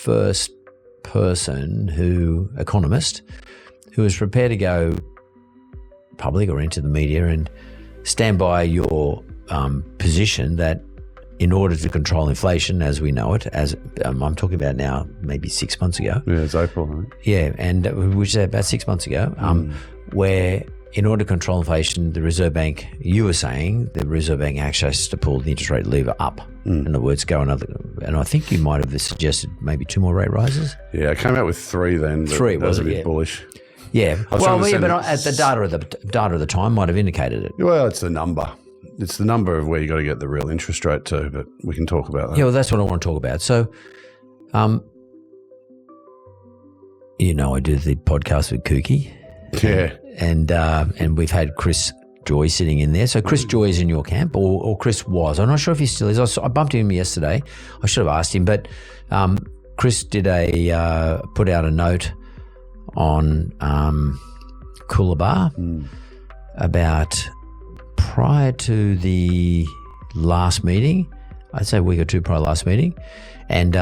first economist who is prepared to go public or into the media and stand by your position that in order to control inflation as we know it, as I'm talking about now, maybe 6 months ago. Yeah, it's April, I think. Yeah, and which is about 6 months ago, where in order to control inflation, the Reserve Bank, you were saying, the Reserve Bank actually has to pull the interest rate lever up. In other words, go another, and I think you might have suggested maybe 2 more rate rises. Yeah, I came out with 3 then. 3 was a bit yeah. bullish. Yeah, well, yeah, but at the data of the time might have indicated it. Well, it's the number. It's the number of where you got to get the real interest rate to, but we can talk about that. Yeah, well, that's what I want to talk about. So, I do the podcast with Kooky. Yeah. And we've had Chris Joy sitting in there. So Chris Joy is in your camp, or Chris was. I'm not sure if he still is. I bumped into him yesterday. I should have asked him, but Chris did put out a note on Coolabah about prior to the last meeting, I'd say a week or two prior to the last meeting, and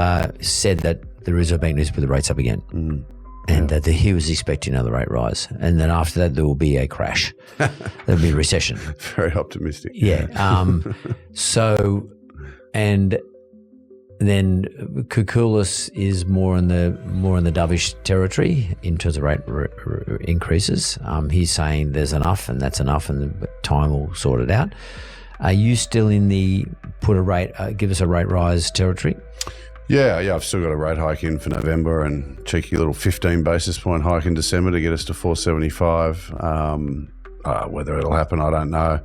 said that the Reserve Bank needs to put the rates up again. And that he was expecting another rate rise. And then after that, there will be a crash. There'll be a recession. Very optimistic. Yeah. And then Kukulis is more in the dovish territory in terms of rate increases. He's saying there's enough and that's enough and time will sort it out. Are you still in the give us a rate rise territory? Yeah, I've still got a rate hike in for November and cheeky little 15 basis point hike in December to get us to 475. Whether it'll happen, I don't know.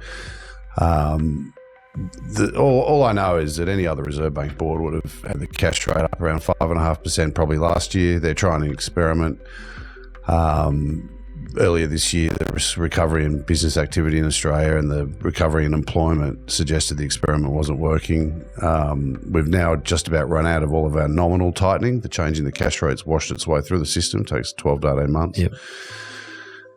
All I know is that any other Reserve Bank board would have had the cash rate up around 5.5% probably last year. They're trying to experiment. Earlier this year, the recovery in business activity in Australia and the recovery in employment suggested the experiment wasn't working. We've now just about run out of all of our nominal tightening. The change in the cash rates washed its way through the system. It takes 12 to 18 months. Yep.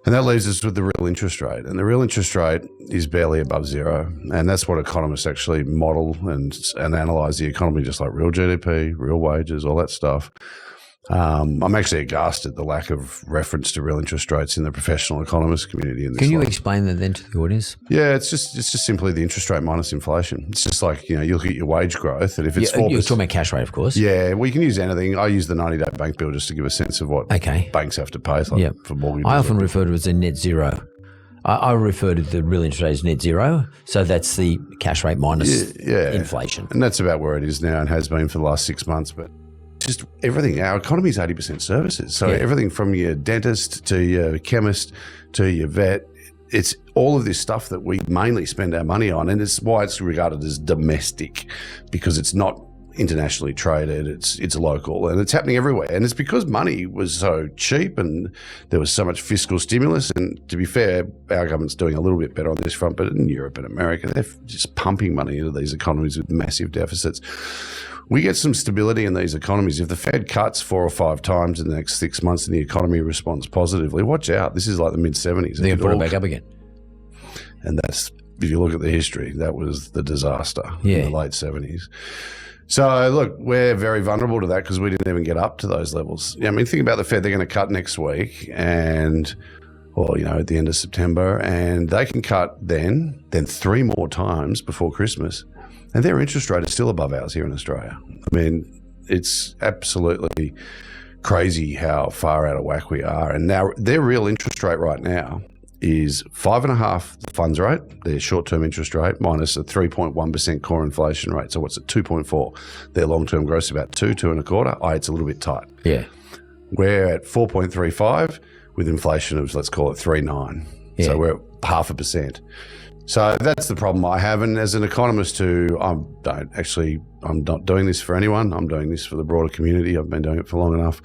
And that leaves us with the real interest rate. And the real interest rate is barely above zero. And that's what economists actually model and analyse the economy, just like real GDP, real wages, all that stuff. I'm actually aghast at the lack of reference to real interest rates in the professional economist community. Can you explain that then to the audience? Yeah, it's just simply the interest rate minus inflation. It's just like, you look at your wage growth, and if it's 4%. You're talking about cash rate, of course. Yeah, well, you can use anything. I use the 90-day bank bill just to give a sense of what banks have to pay for mortgages. I often refer to it as a net zero. I refer to the real interest rate as net zero. So that's the cash rate minus inflation. And that's about where it is now and has been for the last 6 months. But just everything. Our economy is 80% services. So everything from your dentist to your chemist to your vet, it's all of this stuff that we mainly spend our money on. And it's why it's regarded as domestic, because it's not internationally traded, it's local, and it's happening everywhere. And it's because money was so cheap and there was so much fiscal stimulus. And to be fair, our government's doing a little bit better on this front, but in Europe and America, they're just pumping money into these economies with massive deficits. We get some stability in these economies. If the Fed cuts 4 or 5 times in the next 6 months and the economy responds positively, watch out. This is like the mid-70s. They're going to put it back up again. And that's, if you look at the history, that was the disaster in the late 70s. So, look, we're very vulnerable to that because we didn't even get up to those levels. I mean, think about the Fed. They're going to cut next week at the end of September, and they can cut then 3 more times before Christmas. And their interest rate is still above ours here in Australia. I mean, it's absolutely crazy how far out of whack we are. And now their real interest rate right now is 5.5% the funds rate, their short-term interest rate, minus a 3.1% core inflation rate. So what's it, 2.4? Their long-term growth is about 2.25. It's a little bit tight. Yeah. We're at 4.35 with inflation of, let's call it 3.9. Yeah. So we're at 0.5%. So that's the problem I have. And as an economist too, I'm not doing this for anyone. I'm doing this for the broader community. I've been doing it for long enough.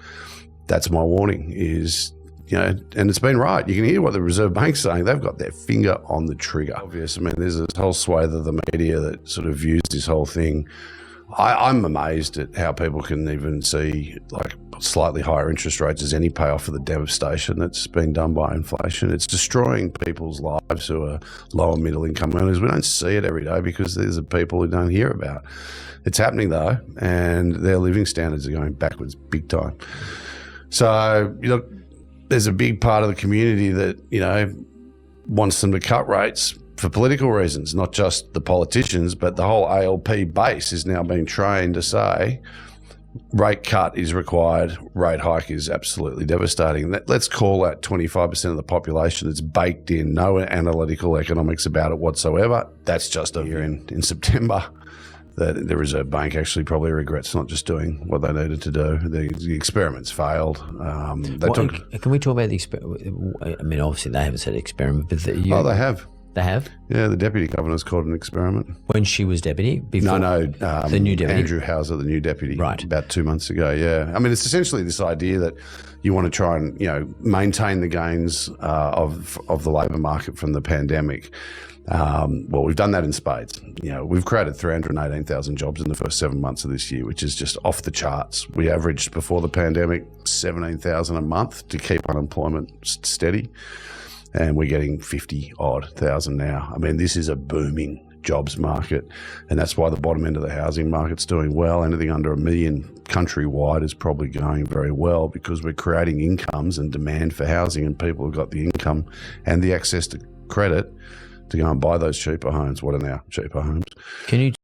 That's my warning is, and it's been right. You can hear what the Reserve Bank's saying. They've got their finger on the trigger. Obvious. I mean, there's this whole swathe of the media that sort of views this whole thing I'm amazed at how people can even see like slightly higher interest rates as any payoff for the devastation that's been done by inflation. It's destroying people's lives who are lower middle income earners. We don't see it every day because there's people who don't hear about. It's happening though, and their living standards are going backwards big time. So, there's a big part of the community that, wants them to cut rates for political reasons, not just the politicians, but the whole ALP base is now being trained to say rate cut is required, rate hike is absolutely devastating. Let's call that 25% of the population that's baked in, no analytical economics about it whatsoever. That's just a year in September. That the Reserve Bank actually probably regrets not just doing what they needed to do. The experiments failed. Can we talk about the experiment? I mean, obviously they haven't said experiment, but they have. They have? Yeah, the deputy governor's called an experiment. When she was deputy? Before the new deputy? Andrew Hauser, the new deputy. Right. About 2 months ago, yeah. I mean, it's essentially this idea that you want to try and, maintain the gains of the labour market from the pandemic. Well, we've done that in spades. We've created 318,000 jobs in the first 7 months of this year, which is just off the charts. We averaged before the pandemic 17,000 a month to keep unemployment steady, and we're getting 50-odd thousand now. I mean, this is a booming jobs market, and that's why the bottom end of the housing market's doing well. Anything under $1 million countrywide is probably going very well because we're creating incomes and demand for housing, and people have got the income and the access to credit to go and buy those cheaper homes. What are now cheaper homes? Can you